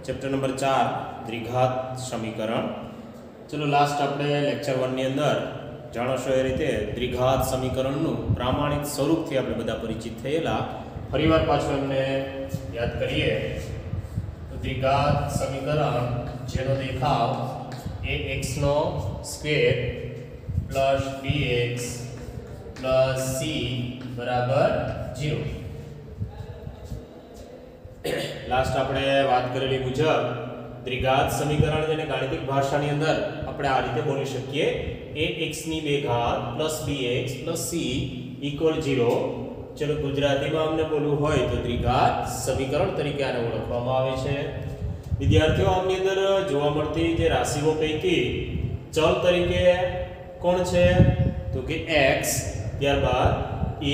Chapter number 4 द्विघात समीकरण। चलो लास्ट अपने लेक्चर 1 ની અંદર જાણશો એ રીતે દ્વિઘાત સમીકરણનું પ્રામાણિક સ્વરૂપથી આપણે બધા પરિચિત થયેલા। ફરીવાર પાછું એમને યાદ કરીએ તો દ્વિઘાત સમીકરણ જેનો દેખાવ ax નો square plus bx plus c બરાબર 0। लास्ट આપણે વાત કરેલી મુજબ દ્વિઘાત સમીકરણ જેને ગાણિતિક ભાષાની અંદર આપણે આ રીતે બોલી શકીએ ax ની 2 ઘાત bx c = 0। ચલો ગુજરાતીમાં અમને બોલવું હોય તો દ્વિઘાત સમીકરણ તરીકે આને ઓળખવામાં આવે છે। વિદ્યાર્થીઓ આની અંદર જોવા મળતી જે રાશિઓ પૈકી ચલ તરીકે કોણ છે તો કે x, ત્યારબાદ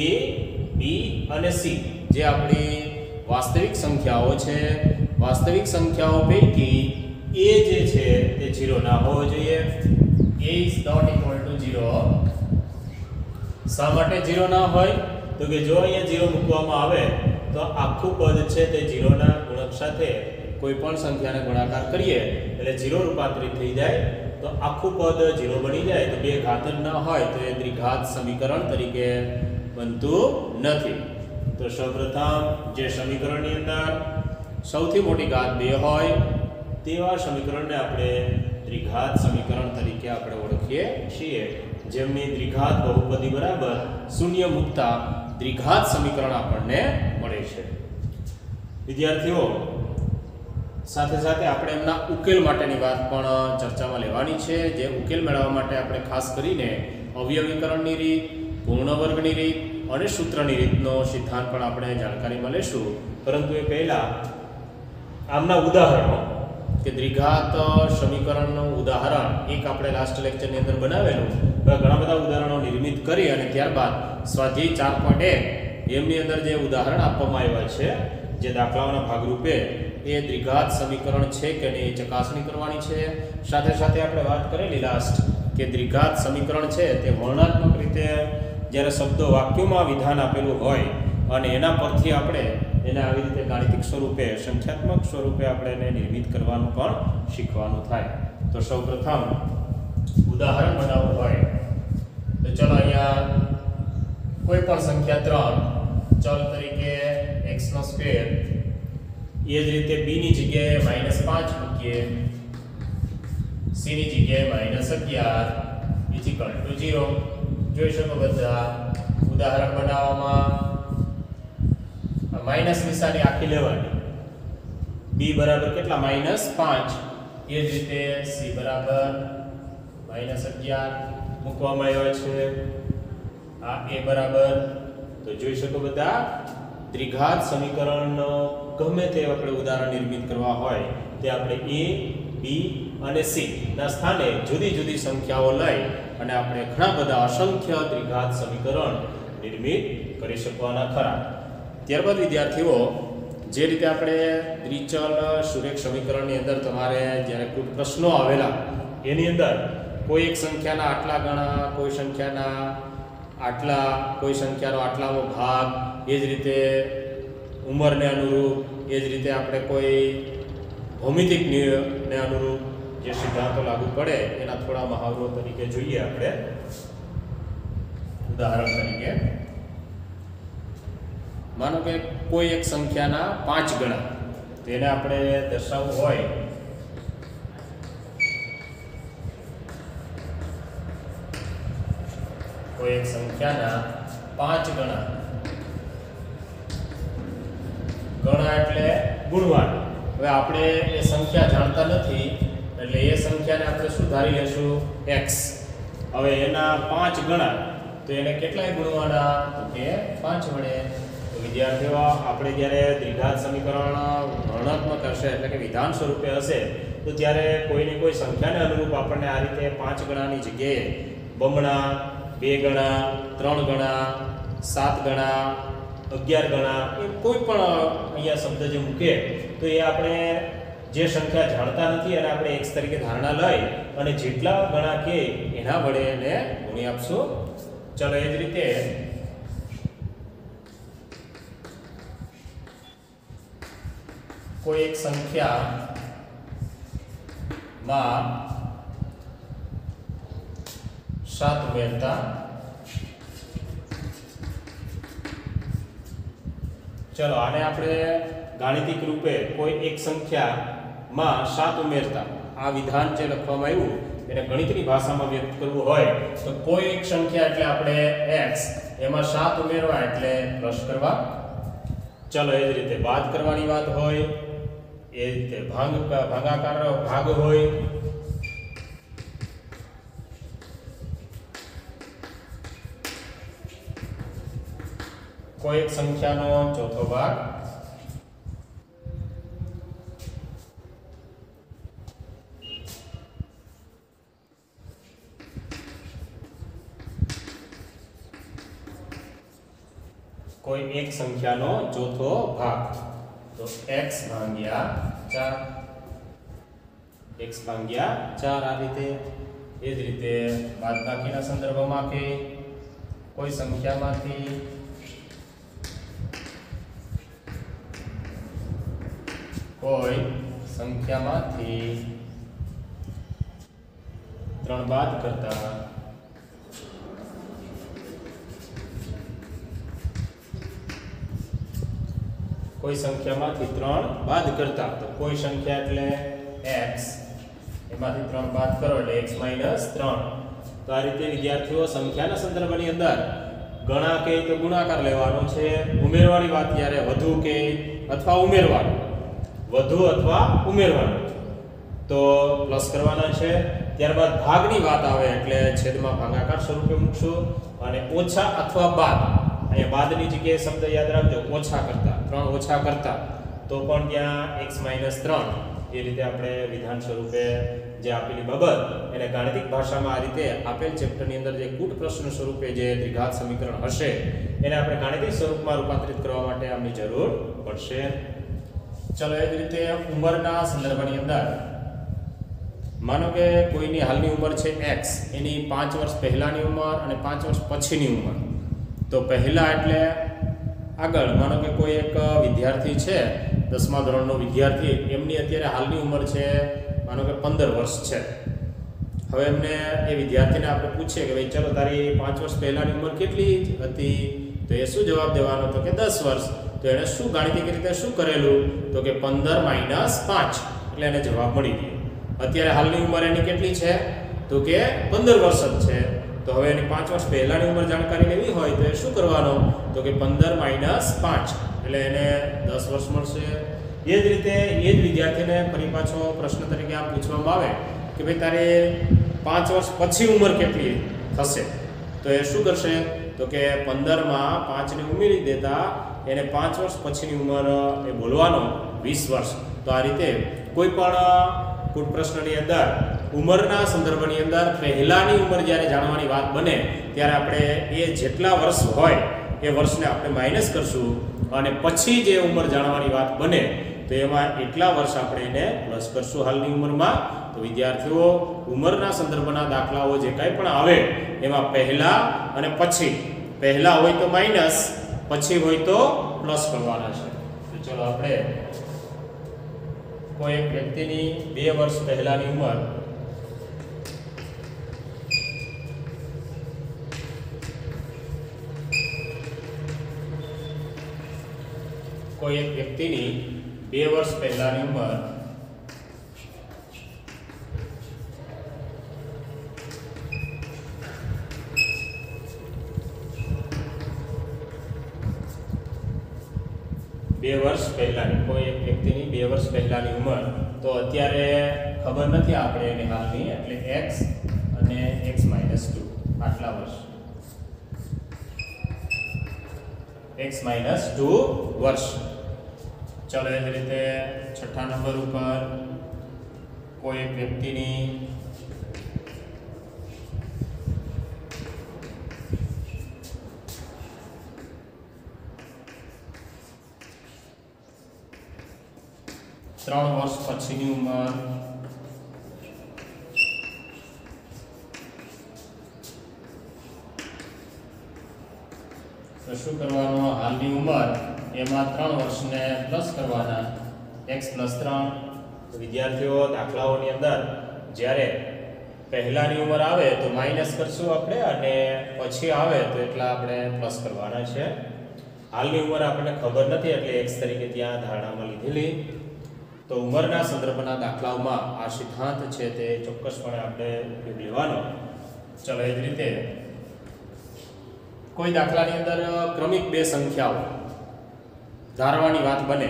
a, b અને c જે આપણી वास्तविक संख्याओं छे। वास्तविक संख्याओं पैकी a जे छे ते 0 ना होवो जोईए। a is not equal to 0। शा माटे 0 ना होय तो के जो अहींया 0 मूकवामां आवे तो आखुं पद छे ते 0 ना गुणक साथे कोईपण संख्याने गुणाकार करीए એટલે 0 रूपांतरित થઈ જાય તો આખું પદ 0 બની જાય તો બે ઘાત જ ના હોય તો એ દ્વિઘાત સમીકરણ તરીકે બનતું નથી। तो सर्वप्रथम जे समीकरणनी अंदर सौथी मोटी घात 2 होय तेवा समीकरणने आपणे द्विघात समीकरण तरीके आपणे ओळखीए छीए। जेमनी द्विघात बहुपदी बराबर शून्य मुक्ता द्विघात समीकरण आपणने मळे छे। विद्यार्थीओ साथे साथे आपणे एमना उकेल माटेनी वात पण चर्चामां लेवानी छे। जे उकेल मेळववा माटे आपणे खास करीने अवयवीकरणनी रीत, पूर्णवर्गनी रीत અને સૂત્રની રીતનો સિદ્ધાંત પણ આપણે જાણકારીમાં લેશું। પરંતુ એ પહેલા આમના ઉદાહરણો કે દ્વિઘાત સમીકરણનું ઉદાહરણ એક આપણે લાસ્ટ લેક્ચરની અંદર બનાવેલું ઘણા બધા ઉદાહરણો નિર્મિત કરી અને ત્યારબાદ સ્વાધ્યાય 4.1 એમની અંદર જે ઉદાહરણ આપવામાં આવ્યા છે જે દાખલાઓના ભાગરૂપે એ દ્વિઘાત સમીકરણ છે કે નહીં એ ચકાસણી કરવાની છે। સાથે સાથે આપણે વાત કરેલી લાસ્ટ કે દ્વિઘાત સમીકરણ છે તે વર્ણનાત્મક રીતે જ્યારે શબ્દો વાક્યોમાં વિધાન આપેલું હોય અને એના પરથી આપણે એને આવી રીતે ગાણિતિક સ્વરૂપે સંખ્યાત્મક સ્વરૂપે આપણે એને નિર્મિત કરવાનું પણ શીખવાનું થાય। તો સૌપ્રથમ ઉદાહરણ બનાવવું હોય તો ચલો અહીંયા કોઈ પણ સંખ્યા 3 ચલ તરીકે x નો સ્ક્વેર એ જ રીતે b ની જગ્યાએ -5 મૂકીએ, c ની જગ્યાએ -11 = 0। જોઈ શકો બધા ઉદાહરણ બનાવવામાં માઈનસ નિશાની આખી લેવાની। b બરાબર કેટલા -5 એ જ રીતે c બરાબર -11 મૂકવામાં આવ્યા છે। આ a બરાબર તો જોઈ શકો બધા દ્વિઘાત સમીકરણનો ગમે તે આપણે ઉદાહરણ નિર્મિત કરવા હોય તે આપણે a, b અને c ના સ્થાને જુદી જુદી સંખ્યાઓ લઈ અને આપણે ઘણા બધા અસંખ્ય દ્વિઘાત સમીકરણ નિર્મિત કરી શકવાના ખરા। ત્યારબાદ વિદ્યાર્થીઓ જે રીતે આપણે દ્વિચલ સુરેખ સમીકરણની અંદર તમારે જ્યારે કોઈ પ્રશ્નો આવેલા એની અંદર કોઈ એક સંખ્યાના આટલા ગણા, કોઈ સંખ્યાના આટલા, કોઈ સંખ્યાનો આટલામો ભાગ, એ જ રીતે ઉંમરને અનુરૂપ, એ જ રીતે આપણે કોઈ ભૌમિતિકને અનુરૂપ જે સિદ્ધાંતો લાગુ પડે એના થોડા મહાવરો તરીકે જોઈએ આપણે। ઉદાહરણ તરીકે માનો કે કોઈ એક સંખ્યાના 5 ગણા તેને આપણે દર્શાવવું હોય કોઈ એક સંખ્યાના 5 ગણા, ગણા એટલે ગુણવાનું। હવે આપણે એ સંખ્યા જાણતા નથી એટલે એ સંખ્યાને આપણે સુધારી લેશું x। હવે એના 5 ગણા તો એને કેટલાય ગુણવાના તો કે 5 વડે। તો વિદ્યાર્થીઓ આપણે જ્યારે દ્વિઘાત સમીકરણ વર્ણનાત્મક હશે એટલે કે વિધાન સ્વરૂપે હશે તો ત્યારે કોઈને કોઈ સંખ્યાને અનુરૂપ આપણને આ રીતે 5 ગણાની જગ્યાએ બમણા, 2 ગણા, 3 ગણા, 7 ગણા, 11 ગણા એ કોઈ પણ અહીંયા શબ્દ જે મૂકે તો એ આપણે જે સંખ્યા જાણતા નથી અને આપણે x તરીકે ધારણા લઈ અને જેટલા ગણા કે એના વડે એને ગુણી આપશું। ચલો એ જ રીતે कोई एक संख्या માં 7 ઉમેરતા ચલો આને આપણે ગાણિતિક રૂપે કોઈ એક સંખ્યામાં 7 ઉમેરતા આ વિધાન જે લખવામાં આવ્યું એને ગણિતની ભાષામાં વ્યક્ત કરવું હોય તો કોઈ એક સંખ્યા એટલે આપણે x એમાં 7 ઉમેરવા એટલે પ્લસ કરવા. ચલો એ જ રીતે બાદ કરવાની વાત હોય એ રીતે ભાગાકાર ભાગ હોય કોઈ એક સંખ્યાનો ચોથો ભાગ કોઈ એક સંખ્યાનો ચોથો ભાગ તો x ભાગ્યા 4 આ રીતે. એ જ રીતે બાદબાકીના સંદર્ભમાં કે કોઈ સંખ્યામાંથી ત્રણ બાદ કરતા કોઈ સંખ્યામાંથી 3 બાદ કરતા તો કોઈ સંખ્યા એટલે x એમાંથી 3 બાદ કરો એટલે x - 3. તો આ રીતે વિદ્યાર્થીઓ સંખ્યાના સંદર્ભની અંદર ગણા કે તો ગુણાકાર લેવાનો છે, ઉમેરવાની વાત ત્યારે વધુ કે અથવા ઉમેરવાનું, વધુ અથવા ઉમેરવાનું તો પ્લસ કરવાના છે. ત્યારબાદ ભાગની વાત આવે એટલે છેદમાં ભાગાકાર સ્વરૂપે મૂકશું અને ઓછા અથવા બાદ અહીંયા બાદની જગ્યાએ શબ્દ યાદ રાખજો ઓછા કરતા 3 ઓછા કરતા તો પણ ત્યાં x - 3 એ રીતે આપણે વિધાન સ્વરૂપે જે આપેલી બાબત એને ગાણિતિક ભાષામાં આ રીતે આપેલ ચેપ્ટરની અંદર જે કૂટ પ્રશ્ન સ્વરૂપે જે દ્વિઘાત સમીકરણ હશે એને આપણે ગાણિતિક સ્વરૂપમાં રૂપાંતરિત કરવા માટે આમની જરૂર પડશે. ચલો એ જ રીતે ઉંમરના સંદર્ભની અંદર માનો કે કોઈની હાલની ઉંમર છે x એની 5 વર્ષ પહેલાની ઉંમર અને 5 વર્ષ પછીની ઉંમર. તો પહેલા એટલે આગળ માનો કે કોઈ એક વિદ્યાર્થી છે 10મા ધોરણનો વિદ્યાર્થી એમની અત્યારે હાલની ઉંમર છે માનો કે 15 વર્ષ છે. હવે એમને એ વિદ્યાર્થીને આપણે પૂછીએ કે ભાઈ ચલો તારી 5 વર્ષ પહેલાની ઉંમર કેટલી હતી તો એ શું જવાબ દેવાનો તો કે 10 વર્ષ. તો એણે શું ગાણિતિક રીતે શું કરેલું તો કે 15 - 5 એટલે એને જવાબ મળી ગયો. અત્યારે હાલની ઉંમર એની કેટલી છે તો કે 15 વર્ષ જ છે. તો હવે એની 5 વર્ષ પહેલાની ઉંમર જાણકારી લેવી હોય તો એ શું કરવાનું તો કે 15 - 5 એટલે એને 10 વર્ષ મળશે. એ જ રીતે એ જ વિદ્યાર્થીને ફરી પાછો પ્રશ્ન તરીકે આમ પૂછવામાં આવે કે ભાઈ તારે 5 વર્ષ પછી ઉંમર કેટલી થશે તો એ શું કરશે તો કે 15માં 5 ને ઉમેરી દેતા એને 5 વર્ષ પછીની ઉંમર એ બોલવાનો 20 વર્ષ. તો આ રીતે કોઈ પણ કૂટ પ્રશ્નની અંદર ઉંમરના સંદર્ભની અંદર પહેલાની ઉંમર જ્યારે જાણવાની વાત બને ત્યારે આપણે એ જેટલા વર્ષ હોય એ વર્ષને આપણે માઇનસ કરશું અને પછી જે ઉંમર જાણવાની વાત બને તો એમાં એટલા વર્ષ આપણે એને પ્લસ કરશું હાલની ઉંમરમાં. તો વિદ્યાર્થીઓ ઉંમરના સંદર્ભના દાખલાઓ જે કાંઈ પણ આવે એમાં પહેલા અને પછી, પહેલા હોય તો માઇનસ, પછી હોય તો પ્લસ કરવાના છે. તો ચલો આપણે કોઈ એક વ્યક્તિની 2 વર્ષ પહેલાની ઉંમર કોઈ એક વ્યક્તિની 2 વર્ષ પહેલાની ઉંમર કોઈ એક વ્યક્તિની 2 વર્ષ પહેલાની ઉંમર તો અત્યારે ખબર નથી આપણે એની હાલની એટલે x અને x - 2 આટલા વર્ષ x - 2 વર્ષ. ચલો એ જ રીતે છઠ્ઠા નંબર ઉપર કોઈ એક વ્યક્તિની ત્રણ વર્ષ પછીની ઉંમર તો શું કરવાનું હાલની ઉંમર એમાં 3 વર્ષને પ્લસ કરવાના x + 3. વિદ્યાર્થીઓ દાખલાઓની અંદર જ્યારે પહેલાની ઉંમર આવે તો માઇનસ કરશું આપણે અને પછી આવે તો એટલા આપણે પ્લસ કરવાના છે. હાલની ઉંમર આપણને ખબર નથી એટલે x તરીકે ત્યાં ધારણામાં લીધેલી. તો ઉંમરના સંદર્ભના દાખલાઓમાં આ સિદ્ધાંત છે તે ચોક્કસપણે આપણે ઉપયોગ લેવાનો. ચલો એ જ રીતે કોઈ દાખલાની અંદર ક્રમિક બે સંખ્યાઓ ધારવાની વાત બને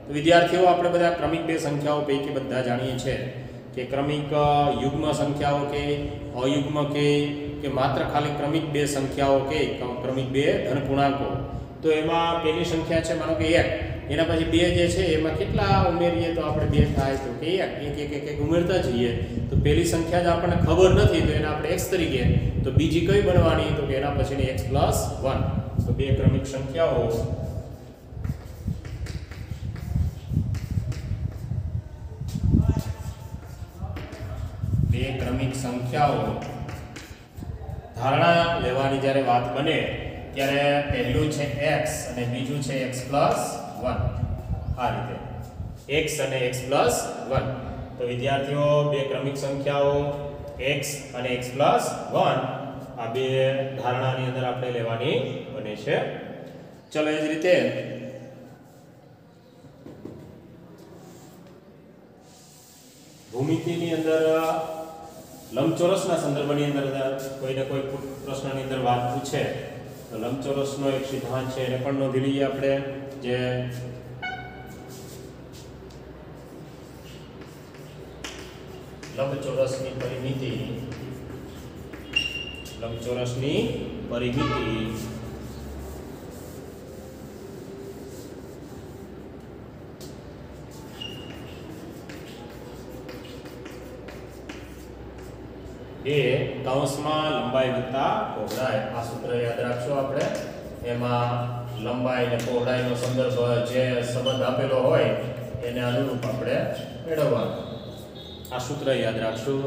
તો વિદ્યાર્થીઓ આપણે બધા ક્રમિક બે સંખ્યાઓ પૈકી બધા જાણીએ છીએ કે ક્રમિક યુગ્મ સંખ્યાઓ કે અયુગ્મ કે માત્ર ખાલી ક્રમિક બે સંખ્યાઓ કે ક્રમિક બે ધન પૂર્ણાંકો. તો એમાં પહેલી સંખ્યા છે માનો કે 1, એના પછી 2 જે છે એમાં કેટલા ઉમેરીએ તો આપણે 2 થાય તો કે 1 ઉમેરતા જઈએ તો પહેલી સંખ્યા જ આપણને ખબર નથી તો એને આપણે x તરીકે, તો બીજી કઈ બનવાની તો કે એના પછીની x + 1. તો બે ક્રમિક સંખ્યાઓ ધારણા લેવાની જ્યારે વાત બને ત્યારે પહેલું છે x અને બીજું છે x + 1. આ રીતે x અને x + 1. તો વિદ્યાર્થીઓ બે ક્રમિક સંખ્યાઓ x અને x + 1 આ બે ધારણાની અંદર આપણે લેવાની બને છે. ચલો એ જ રીતે ભૂમિતિની અંદર લંબચોરસના સંદર્ભની અંદર કોઈને કોઈ પ્રશ્નની અંદર વાત પૂછે તો લંબચોરસનો એક સિદ્ધાંત છે એને પણ નોંધી લઈએ આપણે. જે લંબચોરસની પરિમિતિ એ કૌંસમાં લંબાઈ વત્તા પહોળાઈ. આ સૂત્ર યાદ રાખશો આપણે. એમાં લંબાઈ અને પહોળાઈનો સંદર્ભ જે સંબંધ આપેલો હોય એને અનુરૂપ આપણે મેળવવાનો. આ સૂત્ર યાદ રાખશું.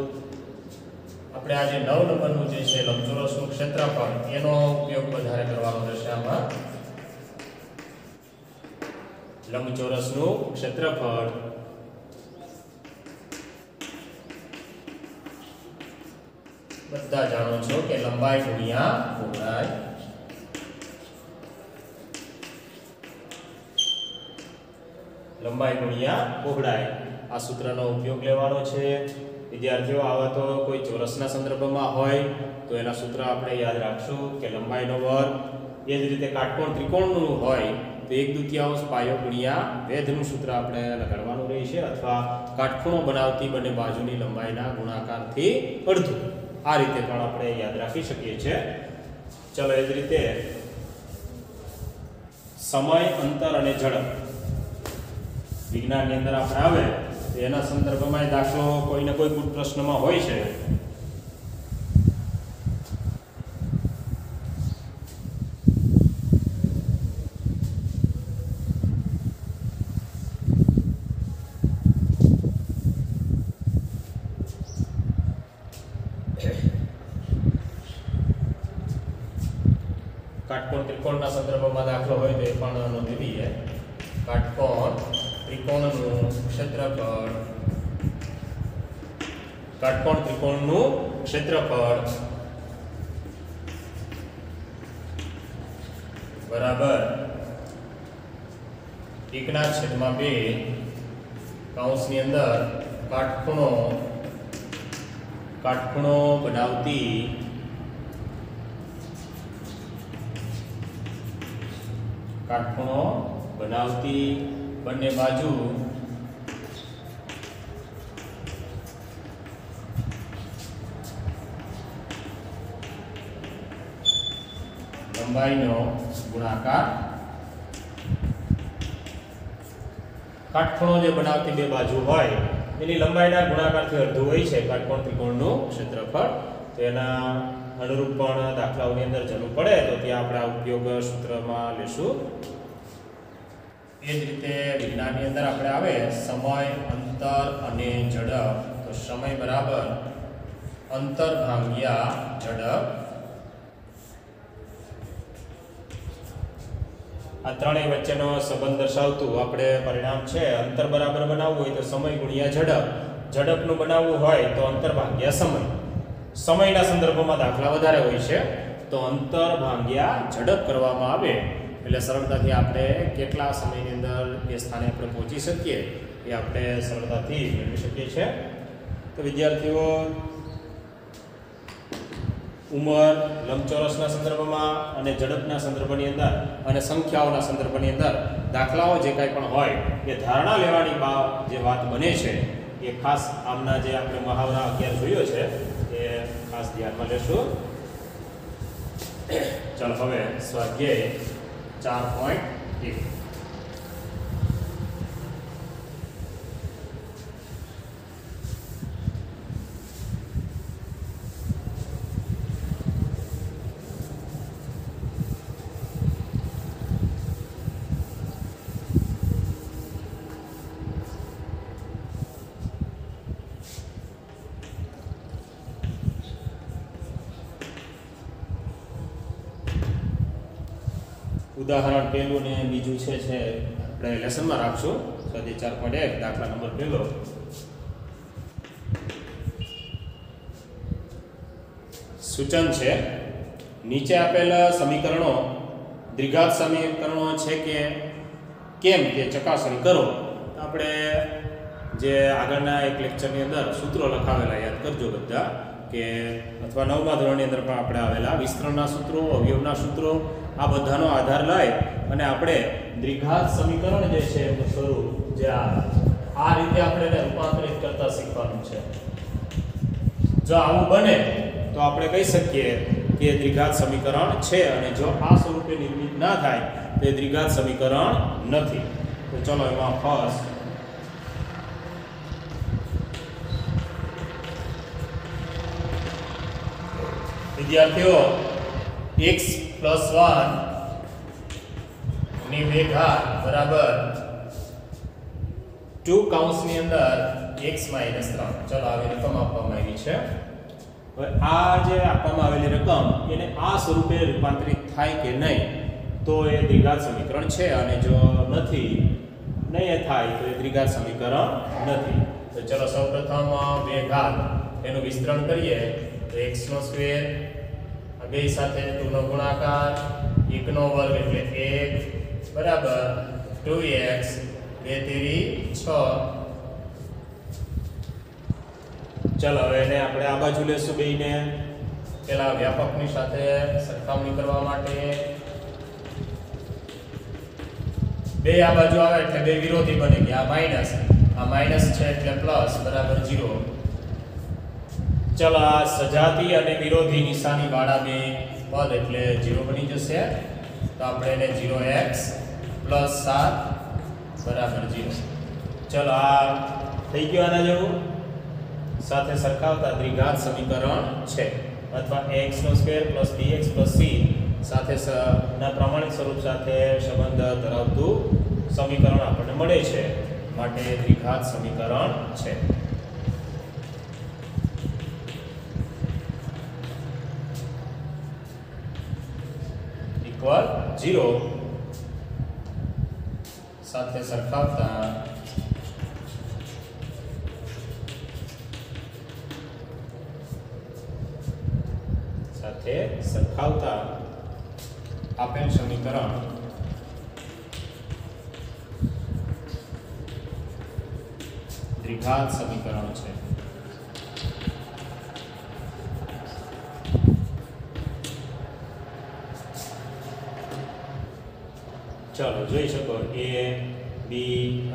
આપણે આજે 9 નંબરનું જે છે લંબચોરસનું ક્ષેત્રફળ એનો ઉપયોગ વધારે કરવાનો રહેશે. આમાં લંબચોરસનું ક્ષેત્રફળ બધા જાણો છો કે લંબાઈ ગુણ્યા પહોળાઈ. લંબાઈ ગુણ્યા પહોળાઈ આ સૂત્રનો ઉપયોગ લેવાનો છે. વિદ્યાર્થીઓ આવા તો કોઈ ચોરસના સંદર્ભમાં હોય તો એના સૂત્ર આપણે યાદ રાખશું કે લંબાઈનો વર્ગ. એ જ રીતે કાટકોણ ત્રિકોણનું હોય તો 1/2 પાયો ગુણ્યા વેધનું સૂત્ર આપણે લગાડવાનું રહેશે, અથવા કાટખૂણો બનાવતી બંને બાજુની લંબાઈના ગુણાકારથી અડધું. આ રીતે પણ આપણે યાદ રાખી શકીએ છીએ. ચલો એ જ રીતે સમય, અંતર અને ઝડપ વિજ્ઞાનની અંદર આપણે આવે તો એના સંદર્ભમાં દાખલો કોઈને કોઈ પ્રશ્નમાં હોય છે. કાટકોણ ત્રિકોણના સંદર્ભમાં દાખલો હોય તો એ પણ નોંધી લઈએ. કાટકોણ ત્રિકોણનું ક્ષેત્રફળ બરાબર 1/2 કૌંસની અંદર કાટખૂણો બનાવતી બંને બાજુ લંબાઈનો ગુણાકાર. કાટખૂણો જે બનાવતી બે બાજુ હોય એની લંબાઈના ગુણાકારથી અડધું હોય છે કાટકોણ ત્રિકોણનું ક્ષેત્રફળ. તો એના અનુરૂપ પણ દાખલાઓની અંદર જરૂર પડે તો ત્યાં આપણે આ ઉપયોગ સૂત્રમાં લેશું. એ જ રીતે વિજ્ઞાનની અંદર આપણે આવે સમય, અંતર અને ઝડપ. તો સમય બરાબર અંતર ભાગ્યા ઝડપ. આ ત્રણેય વચ્ચેનો સંબંધ દર્શાવતું આપણે પરિણામ છે. અંતર બરાબર બનાવવું હોય તો સમય ગુણ્યા ઝડપ ઝડપનું બનાવવું હોય તો અંતર ભાગ્યા સમય. સમયના સંદર્ભમાં દાખલા વધારે હોય છે, તો અંતર ભાગ્યા ઝડપ કરવામાં આવે એટલે સરળતાથી આપણે કેટલા સમયની અંદર એ સ્થાને આપણે પહોંચી શકીએ એ આપણે સરળતાથી મેળવી શકીએ છીએ. તો વિદ્યાર્થીઓ, ઉંમર, લંબચોરસના સંદર્ભમાં અને ઝડપના સંદર્ભની અંદર અને સંખ્યાઓના સંદર્ભની અંદર દાખલાઓ જે કાંઈ પણ હોય એ ધારણા લેવાની જે વાત બને છે એ ખાસ આમના જે આપણે મહાવરા 11 જોયો છે એ ખાસ ધ્યાનમાં લેશું. ચાલો હવે સ્વાધ્યાય 4.1. ઉદાહરણ પહેલું ને બીજું છે આપણે લેસનમાં રાખશું. સ્વાધ્યાય 4.1 દાખલા નંબર પહેલો. સૂચન છે, નીચે આપેલા સમીકરણો દ્વિઘાત સમીકરણો છે કે કેમ તે ચકાસણી કરો. આપણે જે આગળના એક લેક્ચરની અંદર સૂત્રો લખાવેલા યાદ કરજો બધા, કે અથવા 9મા ધોરણની અંદર પણ આપણે આવેલા વિસ્તરણના સૂત્રો, અવયવના સૂત્રો, આ બધાનો આધાર લઈ અને આપણે દ્વિઘાત સમીકરણ જે છે એનું સ્વરૂપ જે આ રીતે આપણે એને રૂપાંતરિત કરતા શીખવાનું છે. જો આવું બને તો આપણે કહી શકીએ કે દ્વિઘાત સમીકરણ છે, અને જો આ સ્વરૂપે નિર્મિત ના થાય તો એ દ્વિઘાત સમીકરણ નથી. તો ચલો એમાં ફર્સ્ટ વિદ્યાર્થીઓ x + 1 ની 2 ઘાત બરાબર 2 કૌંસની અંદર x - 3. ચલો આવી રકમ આપવામાં આવી છે. હવે આ જે આપવામાં આવેલી રકમ એને આ સ્વરૂપે રૂપાંતરિત થાય કે નહીં તો એ દ્વિઘાત સમીકરણ છે, અને જો નહીં થાય તો એ દ્વિઘાત સમીકરણ નથી. તો ચલો સૌપ્રથમ 2 ઘાત એનું વિસ્તરણ કરીએ તો x² બે સાથે 2 નો ગુણાકાર, 1 નો વર્ગ એટલે 1 બરાબર 2x 2 તેરી 6. ચલો હવે એને આપણે આ બાજુ લેશું બેયને, પેલા વ્યાપકની સાથે સરખામણી કરવા માટે. બે આ બાજુ આવે એટલે બે વિરોધી બને ગયા. આ માઈનસ છે એટલે પ્લસ બરાબર 0. ચલો આ સજાતી અને વિરોધી નિશાની વાળા બે પદ એટલે 0 બની જશે. તો આપણે એને 0x + 7 બરાબર 0. ચલો આ થઈ ગયું આના જેવું. સાથે સરખાવતા દ્વિઘાત સમીકરણ છે, અથવા ax² + bx + c સાથે ના પ્રમાણિત સ્વરૂપ સાથે સંબંધ ધરાવતું સમીકરણ આપણને મળે છે, માટે દ્વિઘાત સમીકરણ છે. = 0 સાથે સરખાવતા આપેલ સમીકરણ દ્વિઘાત સમીકરણ છે. ચાલો જોઈ શકો a, b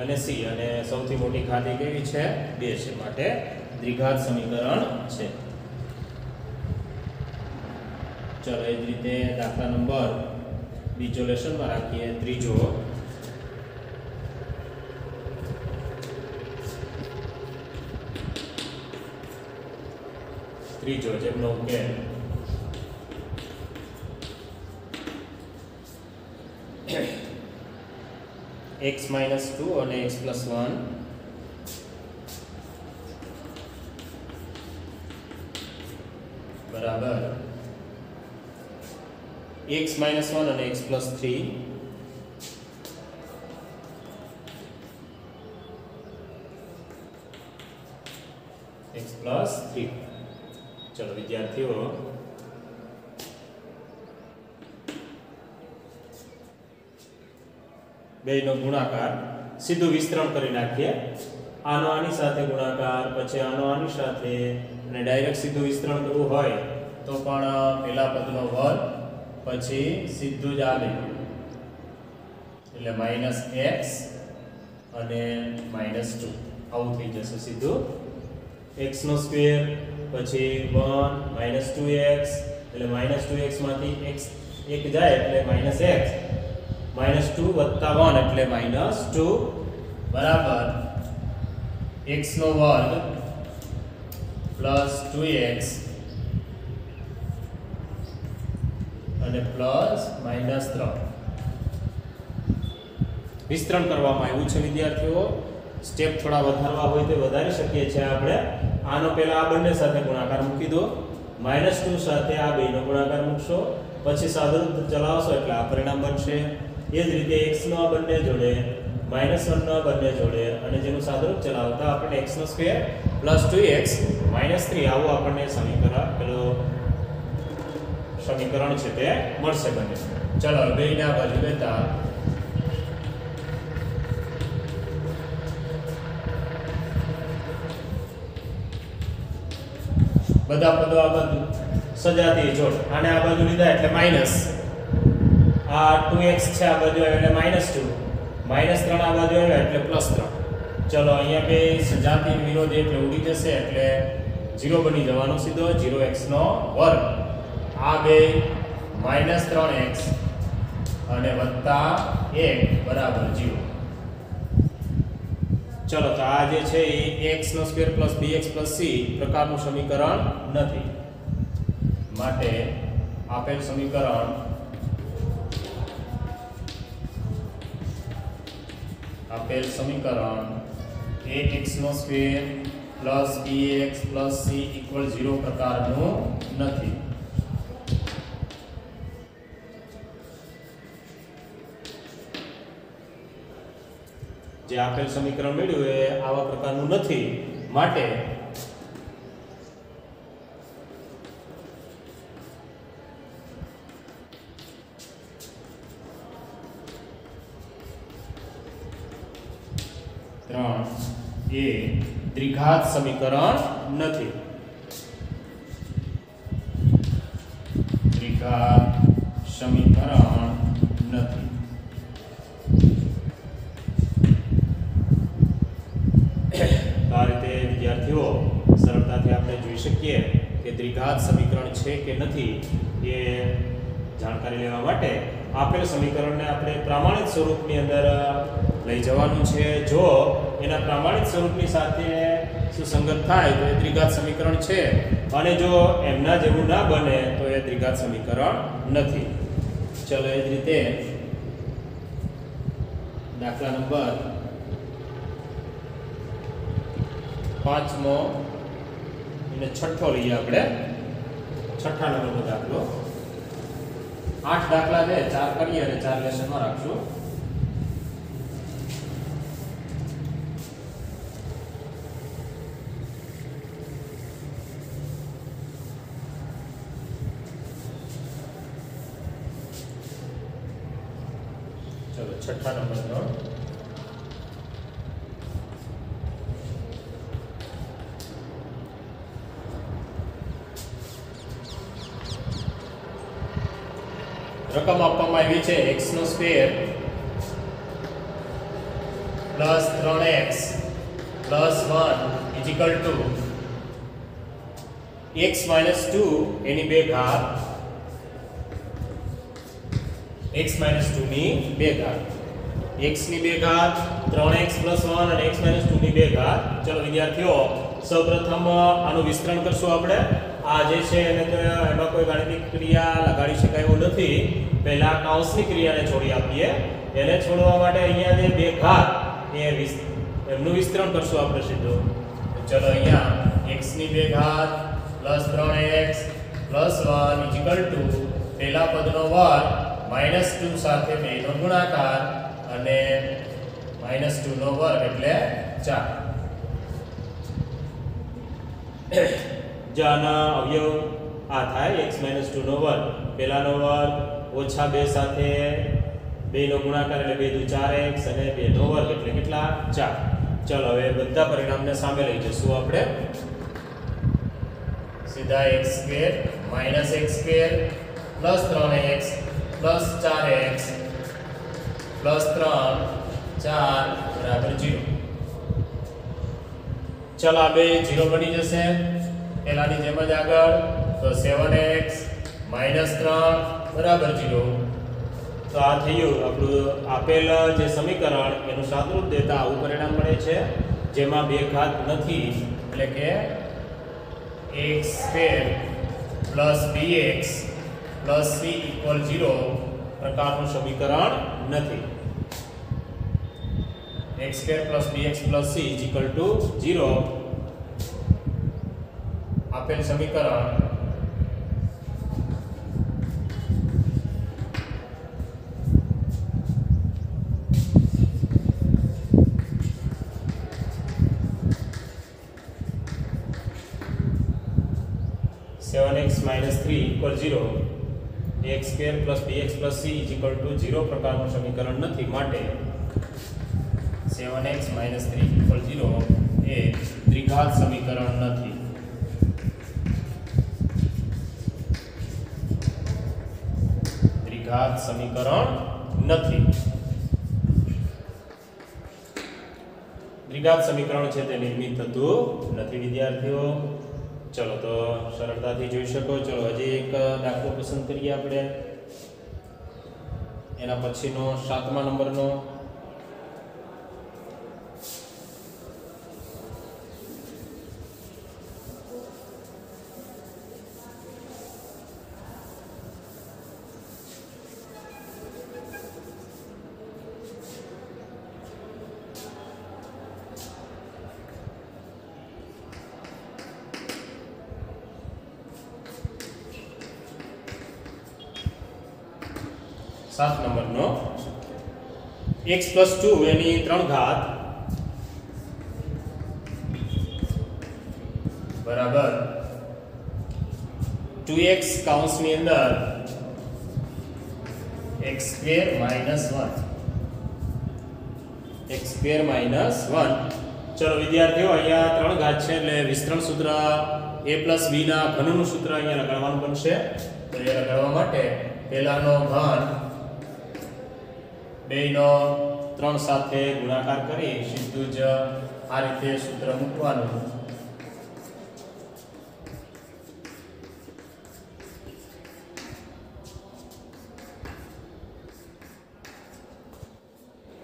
અને c, અને સૌથી મોટી ઘાત કેવી છે? 2 છે, માટે દ્વિઘાત સમીકરણ છે. ચલો એ જ રીતે દાખલા નંબર બીજો લેશનમાં રાખીએ. ત્રીજો જેમનો ઉકેલ x - 2 અને x + 1 બરાબર x - 1 અને x + 3 + 3. ચલો વિદ્યાર્થીઓ બેનો ગુણાકાર સીધું વિસ્તરણ કરી નાખીએ. આનો આની સાથે ગુણાકાર, પછી આનો આની સાથે, અને ડાયરેક્ટ સીધું વિસ્તરણ કરવું હોય તો પણ પહેલા પદનો વર્ગ પછી સીધું જ આવે એટલે -x અને -2 આવું થઈ જશે સીધું. x નો સ્ક્વેર પછી 1 -2x એટલે -2x માંથી x એક જાય એટલે -x, -2 + 1 એટલે -2 બરાબર x નો વર્ગ + 2x અને +-3 વિસ્તરણ કરવામાં આવ્યું છે વિદ્યાર્થીઓ. સ્ટેપ થોડા વધારવા હોય તો વધારી શકીએ છીએ આપણે. આનો પહેલા આ બંને સાથે ગુણાકાર મૂકી દો, -2 સાથે આ બેનો ગુણાકાર મૂકશો, પછી સાદુરૂપ ચલાવશો એટલે આ પરિણામ બનશે. એ જ રીતે x નો આ બંને જોડે, -1 નો આ બંને જોડે, અને જેનું સાદુરૂપ ચલાવતા આપણને x નો સ્ક્વેર + 2x -3 આવું આપણને સમીકરણ છે તે મળશે બને. ચલો બેને આ બાજુ લેતા બધા પદો આ બાજુ સજાતી જોડ, આને આ બાજુ લીધા એટલે માઈનસ, આ 2x છે આ બાજુ આવ્યો એટલે -2, -3 આ બાજુ આવ્યો એટલે +3. ચલો અહીંયા બે સજાતી વિરોધ એટલે ઉડી જશે એટલે 0 બની જવાનો સીધો. 0x નો વર્ગ, આ બે -3x અને +1 બરાબર 0. ચલો તો આ જે છે એ x નો સ્ક્વેર + bx + c પ્રકારનું સમીકરણ નથી, માટે આપેલ સમીકરણ ax નો સ્ક્વેર + bx + c = 0 પ્રકારનું નથી. જે આપેલ સમીકરણ મળ્યું એ આવા પ્રકારનું નથી, માટે એ દ્વિઘાત સમીકરણ નથી. દ્વિઘાત સમીકરણ નથી. આ રીતે વિદ્યાર્થીઓ સરળતાથી આપણે જોઈ શકીએ કે દ્વિઘાત સમીકરણ છે કે નથી એ જાણકારી લેવા માટે આપેલ સમીકરણને આપણે પ્રમાણિત સ્વરૂપની અંદર લઈ જવાનું છે. જો એના પ્રમાણિત સ્વરૂપની સાથે સુસંગત થાય તો એ દ્વિઘાત સમીકરણ છે, અને જો એમના જેવું ના બને તો એ દ્વિઘાત સમીકરણ નથી. ચલો એ જ રીતે દાખલા નંબર 5મો અને 6ઠ્ઠો લઈએ આપણે. 6ઠ્ઠા નંબરનો દાખલો. 8 દાખલા છે, 4 કરીએ અને 4 લેસનમાં રાખશું. ચલો 6ઠ્ઠા નંબરનો રકમ આપવામાં આવી છે x નો સ્ક્વેર + 3x + 1 = x - 2 એની બે ઘાત, x - 2 ની બે ઘાત, x ની બે ઘાત 3x + 1 અને x - 2 ની બે ઘાત. ચલો વિદ્યાર્થીઓ સૌપ્રથમ આનું વિસ્તરણ કરશું આપણે. આ જે છે એને તો એમાં કોઈ ગાણિતિક ક્રિયા લગાડી શકાય એવું નથી. પહેલા કૌંસની ક્રિયાને છોડી આપીએ. એને છોડવા માટે અહીંયા જે બે ઘાત એમનું વિસ્તરણ કરશું આપણે સીધું. ચલો અહીંયા x ની બે ઘાત + 3x + 1 = પહેલા પદનો વર્ગ -2 સાથે બેનો ગુણાકાર અને -2 નો વર્ગ એટલે 4. જો આના અવયવ આ થાય x - 2 નો વર્ગ, પહેલાનો વર્ગ ઓછા 2 સાથે 2 નો ગુણાકાર એટલે 2 × 4x અને 2 નો વર્ગ એટલે કેટલા 4. ચલો હવે બધા પરિણામને સામે લઈ જશું આપણે. સીધા x² - x² + 3x + 4x + 3 4 = 0. ચલો આ બે 0 બની જશે પહેલાની જેમ જ આગળ. તો 7x - 3 = 0. તો આ થયું આપણું આપેલ જે સમીકરણ એનું સાદુરૂપ દેતા આવું પરિણામ મળે છે, જેમાં બે ઘાત નથી, એટલે કે x² + bx + c = 0 પ્રકારનું સમીકરણ નથી. x² + bx + c = 0 આપેલ સમીકરણ -3 = 0, x² + bx + c = 0 પ્રકારનું સમીકરણ નથી. માટે 7x - 3 = 0 એ દ્વિઘાત સમીકરણ નથી. દ્વિઘાત સમીકરણ નથી. દ્વિઘાત સમીકરણ છે તે નિર્મિત થતું નથી વિદ્યાર્થીઓ. ચલો તો સરળતાથી જોઈ શકો. ચલો હજી એક દાખલો પસંદ કરીએ આપણે. એના પછીનો 7મા નંબરનો. सात नंबर नो x + 2 एनी 3 घात बराबर 2x काउंस ની અંદર x² - 1 x² - 1. चलो विद्यार्थियों અહીંયા 3 ઘાત છે એટલે વિસ્તરણ સૂત્ર a + b ના ઘનનું સૂત્ર અહીંયા લગાડવાનું બનશે. તો એ લગાડવા માટે પહેલાનો ઘન 2 નો 3 સાથે ગુણાકાર કરી સીધું જ આ રીતે સૂત્ર મૂકવાનું.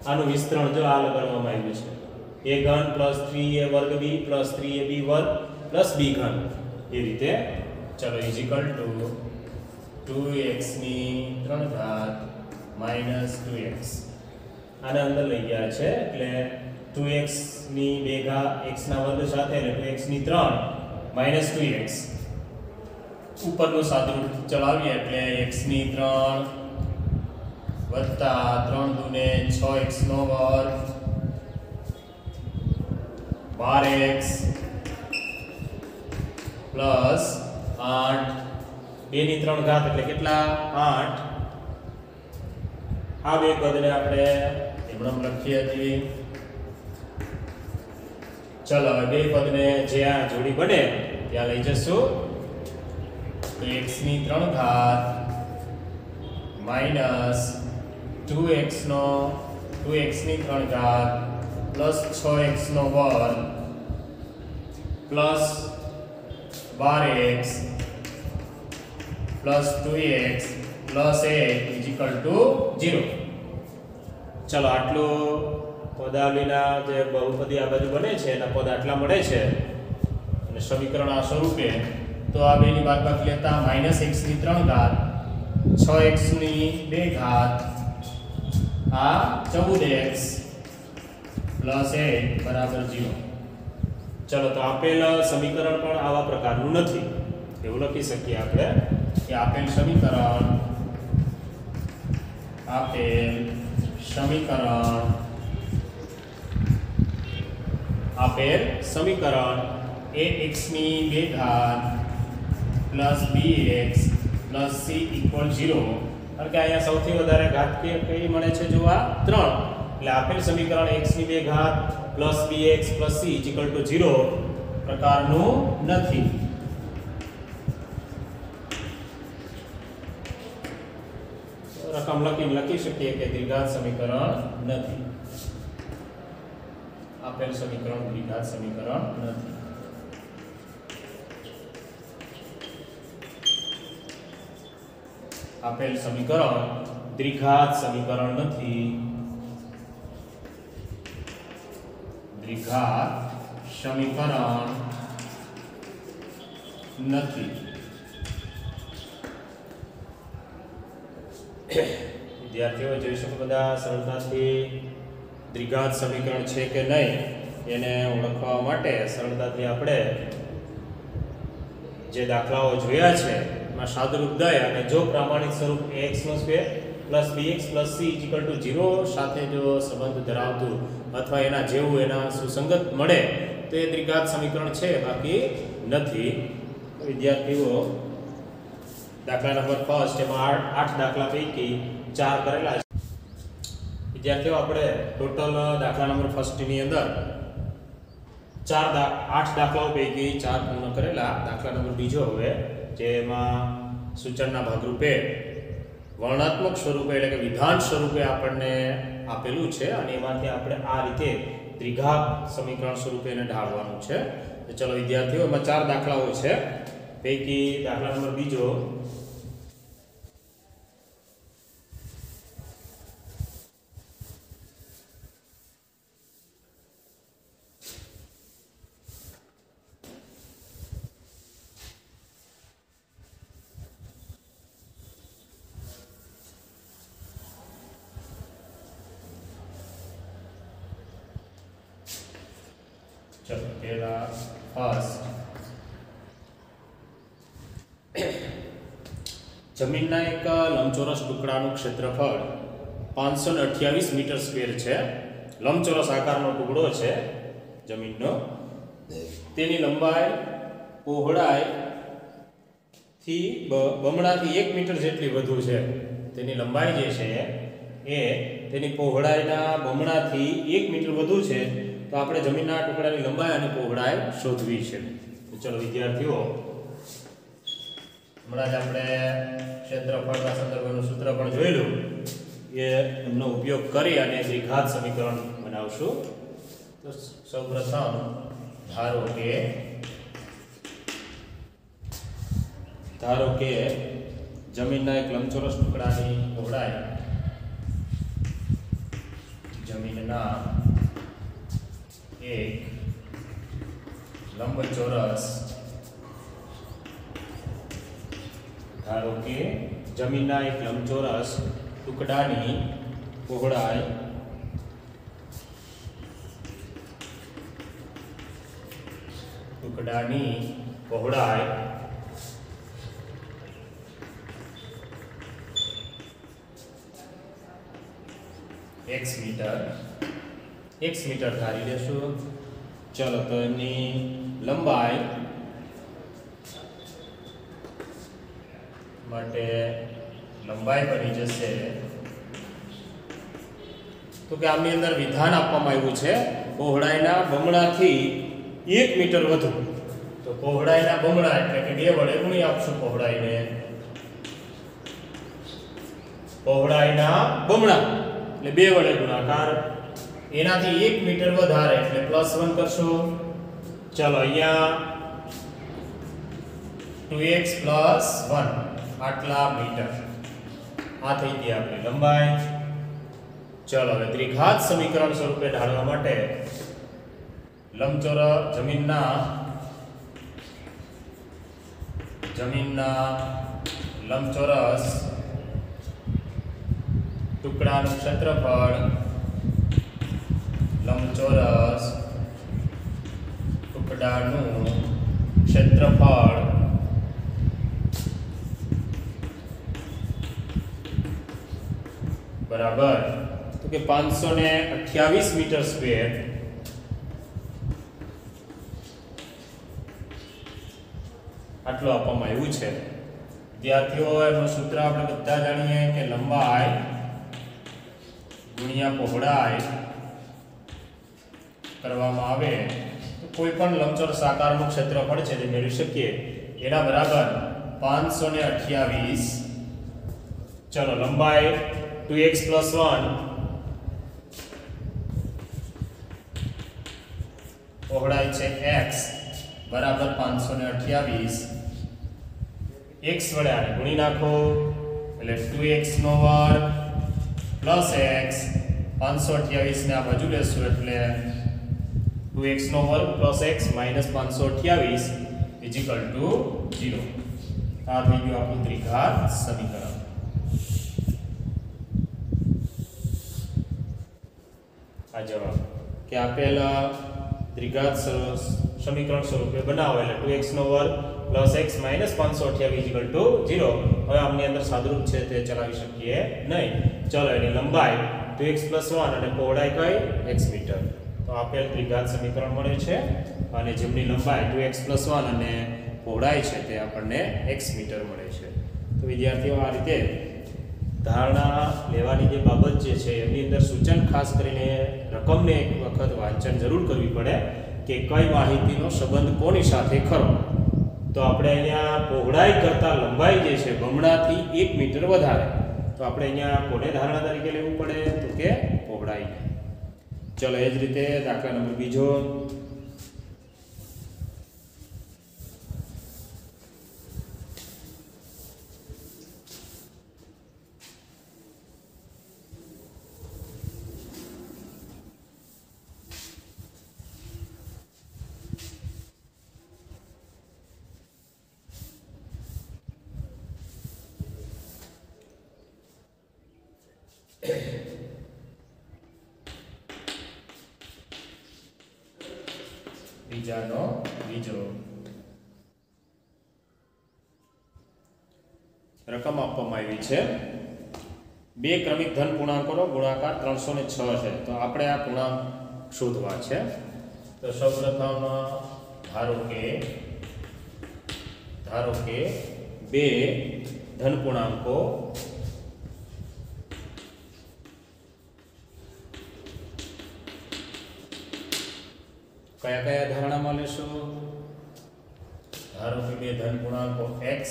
આનું વિસ્તરણ જો આ લગાડવામાં આવ્યું છે. a ઘન + 3a² b + 3ab² + b ઘન એ રીતે. ચલો = 2x ની 3 ઘાત -2x. આને અંદર લઈ ગયા છે એટલે 2x ની 2 ઘાત x ના વર્ગ સાથે એટલે 2x ની 3 -2x. ઉપરનું સાદુરૂપ ચલાવીએ એટલે x ની 3 વત્તા 3 દુને 6x નો વર્ગ 12x પ્લસ 8 2 ની 3 ઘાત એટલે કેટલા 8. આ બે પદને આપણે એમણમ લખીએ છીએ. ચલો હવે બે પદને જ્યાં જોડી બને ત્યાં લઈ જશું. તો x ની 3 ઘાત માઈનસ 2x ની 3 ઘાત પ્લસ 6x નો વર્ગ plus 12x plus 2x plus 8 = 0. ચલો આટલું પદાવલીના જે બહુપદી આ બાજુ બને છે એના પદ આટલા મળે છે અને સમીકરણ આ સ્વરૂપે. તો આ બેની બાદબાકી લેતા -x ની 3 ઘાત 6x ની 2 ઘાત આ 14x પ્લસ 8 બરાબર 0. ચલો તો આપેલ સમીકરણ પણ આવા પ્રકારનું નથી એવું લખી શકીએ આપણે કે આપેલ સમીકરણ ax ની 2 ઘાત plus bx plus c equal 0, કારણ કે અહીંયા સૌથી વધારે ઘાત કઈ મળે છે જો આ 3, એટલે આપેલ સમીકરણ x ની 2 ઘાત plus bx plus c equal to 0 પ્રકારનું નથી. રકમ લખી શકીએ કે દ્વિઘાત સમીકરણ નથી. આપેલ સમીકરણ દ્વિઘાત સમીકરણ નથી. આપેલ સમીકરણ દ્વિઘાત સમીકરણ નથી. દ્વિઘાત સમીકરણ નથી. વિદ્યાર્થીઓ જોઈ શકો બધા સરળતાથી દ્વિઘાત સમીકરણ છે કે નહીં એને ઓળખવા માટે સરળતાથી આપણે જે દાખલાઓ જોયા છે એમાં સાદુરૂપ દય અને જો પ્રામાણિક સ્વરૂપ ax² + bx + c = 0 સાથે જો સંબંધ ધરાવતું અથવા એના જેવું એના સુસંગત મળે તો એ દ્વિઘાત સમીકરણ છે, બાકી નથી. વિદ્યાર્થીઓ દાખલા નંબર ફર્સ્ટ એમાં 8 દાખલા પૈકી 4 કરેલા છે. વિદ્યાર્થીઓ આપણે ટોટલ દાખલા નંબર ફર્સ્ટ ની અંદર 8 દાખલાઓ પૈકી 4 પૂર્ણ કરેલા. દાખલા નંબર બીજો હવે જેમાં સૂચનના ભાગરૂપે વર્ણનાત્મક સ્વરૂપે એટલે કે વિધાન સ્વરૂપે આપણને આપેલું છે અને એમાંથી આપણે આ રીતે દ્વિઘાત સમીકરણ સ્વરૂપે એને ઢાળવાનું છે. તો ચલો વિદ્યાર્થીઓ એમાં 4 દાખલાઓ છે. પૈકી દાખલા નંબર બીજો પહેલા ફર્સ્ટ જમીનના એક લંબચોરસ ટુકડાનું ક્ષેત્રફળ 528 મીટર સ્ક્વેર છે. લંબચોરસ આકારનો ટુકડો છે જમીનનો. તેની લંબાઈ પહોળાઈ થી બમણાથી 1 મીટર જેટલી વધુ છે. તેની લંબાઈ જે છે એ તેની પહોળાઈના બમણાથી 1 મીટર વધુ છે. તો આપણે જમીનના ટુકડાની લંબાઈ અને પહોળાઈ શોધવી છે. તો ચલો વિદ્યાર્થીઓ હમણાં જ આપણે ક્ષેત્રફળના સંદર્ભનું સૂત્ર પણ જોયેલું એનો ઉપયોગ કરી અને દ્વિઘાત સમીકરણ બનાવશું. તો સૌપ્રથમ ધારો કે જમીનના એક લંબચોરસ ટુકડાની પહોળાઈ જમીનના એક લંબચોરસ ધારો કે જમીનના એક લંબચોરસ ટુકડાની પહોળાઈ x મીટર ધારી લેશું. ચલો તો એની લંબાઈ માટે લંબાઈ બની જશે તો કે આની અંદર વિધાન આપવામાં આવ્યું છે પહોળાઈના બમણાથી 1 મીટર વધુ. તો પહોળાઈના બમણા એટલે કે 2 વડે ગુણી આપશું પહોળાઈને. પહોળાઈના બમણા એટલે 2 વડે ગુણાકાર, એનાથી 1 મીટર વધારે એટલે +1 કરશું. ચલો અહીંયા 2x + 1 આટલા મીટર આ થઈ ગઈ આપણી લંબાઈ. ચલો હવે દ્વિઘાત સમીકરણ સ્વરૂપે ઢાળવા માટે લંબચોરસ જમીનના લંબચોરસ ટુકડાનું ક્ષેત્રફળ લંબચોરસ ટુકડાનું ક્ષેત્રફળ બરાબર તો કે 528 મીટર સ્ક્વેર આટલું આપવામાં આવ્યું છે વિદ્યાર્થીઓ એનું સૂત્ર આપણે બધા જાણીએ કે લંબાઈ ગુણ્યા પહોળાઈ કરવામાં આવે તો કોઈ પણ લંબચોરસ આકારનું ક્ષેત્રફળ છે તે મેળવી શકીએ એના બરાબર 528. ચલો લંબાઈ 2x + 1 પહોળાઈ છે x બરાબર 528. x વડે આને ગુણી નાખો એટલે 2x નો વર્ગ પ્લસ x 528 ને આ બાજુ લેશું એટલે 2x નો વર્ગ પ્લસ x માઈનસ 528 0. આ થઈ ગયું આપણું દ્વિઘાત સમીકરણ. આ જવાબ કે આપેલા દ્વિઘાત સમીકરણ સ્વરૂપે બનાવો એટલે 2x નો વર્ગ પ્લસ x માઈનસ 528 0. હવે આમની અંદર સાદુરૂપ છે તે ચલાવી શકીએ નહીં. ચલો એની લંબાઈ 2x + 1 અને પહોળાઈ કઈ x મીટર. તો આપેલ દ્વિઘાત સમીકરણ મળે છે અને જેમની લંબાઈ 2x + 1 અને પહોળાઈ છે તે આપણને x મીટર મળે છે. તો વિદ્યાર્થીઓ આ રીતે ધારણા લેવાની જે બાબત જે છે એમની અંદર સૂચન ખાસ કરીને રકમને એક વખત વાંચન જરૂર કરવી પડે કે કઈ માહિતીનો સંબંધ કોની સાથે ખરો. તો આપણે અહીંયા પહોળાઈ કરતાં લંબાઈ જે છે બમણાથી 1 મીટર વધારે. તો આપણે અહીંયા કોને ધારણા તરીકે લેવું પડે તો કે પહોળાઈ. ચલો એ જ રીતે દાખલા નંબર બીજો. બીજાનો બીજો રકમ આપવામાં આવી છે. બે ક્રમિક ધન પૂર્ણાંકોનો ગુણાકાર 306 છે. તો આપણે આ પૂર્ણાંક શોધવા છે. તો સૌપ્રથમ ધારો કે બે ધન પૂર્ણાંકો કયા કયા ધારણામાં લેશો. ધારો કે બે ધન પૂર્ણાંકો x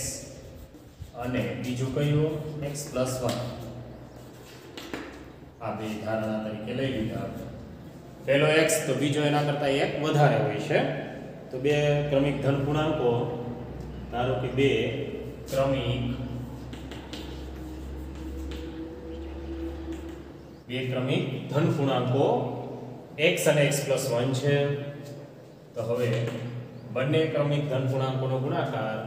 અને બીજું કયું x + 1. આ બે ધારણા તરીકે લઈ લીધા. પહેલો x તો બીજો એના કરતાં 1 વધારે હોય છે. તો બે ક્રમિક ધન પૂર્ણાંકો ધારો કે બે ક્રમિક ધન પૂર્ણાંકો x અને x + 1 છે. તો હવે બંને ક્રમિક ધન પૂર્ણાંકોનો ગુણાકાર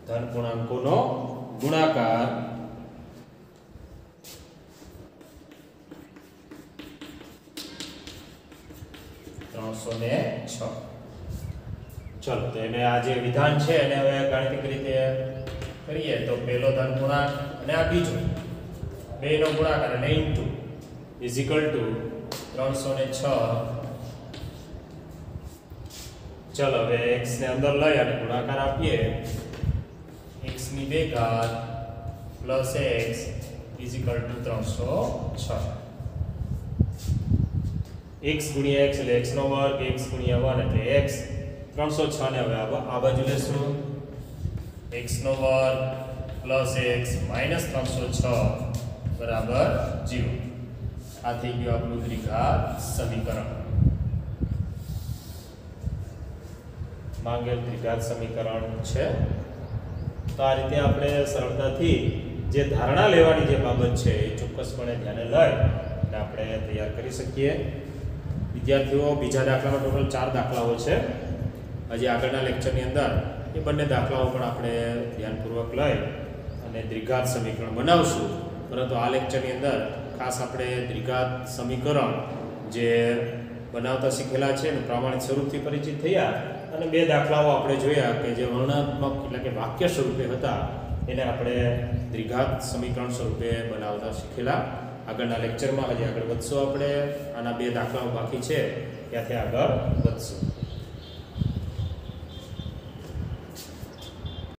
ધન પૂર્ણાંકોનો ગુણાકાર 306. ચલો તો એને આ જે વિધાન છે એને હવે ગાણિતિક રીતે કરીએ તો પહેલો ધન પૂર્ણાંક અને આ બીજો બેનો ગુણાકાર અને ઇન્ટુ = 306. ચલો હવે x ને અંદર લઈ અને ગુણાકાર આપીએ. x ની 2 ઘાત પ્લસ x = 306. x ગુણ્યા x એટલે x નો વર્ગ, x ગુણ્યા 1 એટલે x. 306 ને હવે આ બાજુ લેશું. x નો વર્ગ પ્લસ x માઈનસ 306 બરાબર 0. આ થઈ ગયું આપણું દ્વિઘાત સમીકરણ. માંગેલ દ્વિઘાત સમીકરણ છે. તો આ રીતે આપણે સરળતાથી જે ધારણા લેવાની જે બાબત છે એ ચોક્કસપણે ધ્યાને લઈ અને આપણે તૈયાર કરી શકીએ. વિદ્યાર્થીઓ બીજા દાખલામાં ટોટલ 4 દાખલાઓ છે. હજી આગળના લેક્ચરની અંદર એ બંને દાખલાઓ પણ આપણે ધ્યાનપૂર્વક લઈ અને દ્વિઘાત સમીકરણ બનાવશું. પરંતુ આ લેક્ચરની અંદર ખાસ આપણે દ્વિઘાત સમીકરણ જે બનાવતા શીખેલા છે અને પ્રમાણિત સ્વરૂપથી પરિચિત થયા અને 2 દાખલાઓ આપણે જોયા કે જે વર્ણનાત્મક એટલે કે વાક્ય સ્વરૂપે હતા એને આપણે દ્વિઘાત સમીકરણ સ્વરૂપે બનાવતા શીખેલા. આગળના લેક્ચરમાં હજી આગળ વધશું આપણે. આના 2 દાખલાઓ બાકી છે, ત્યાંથી આગળ વધશું.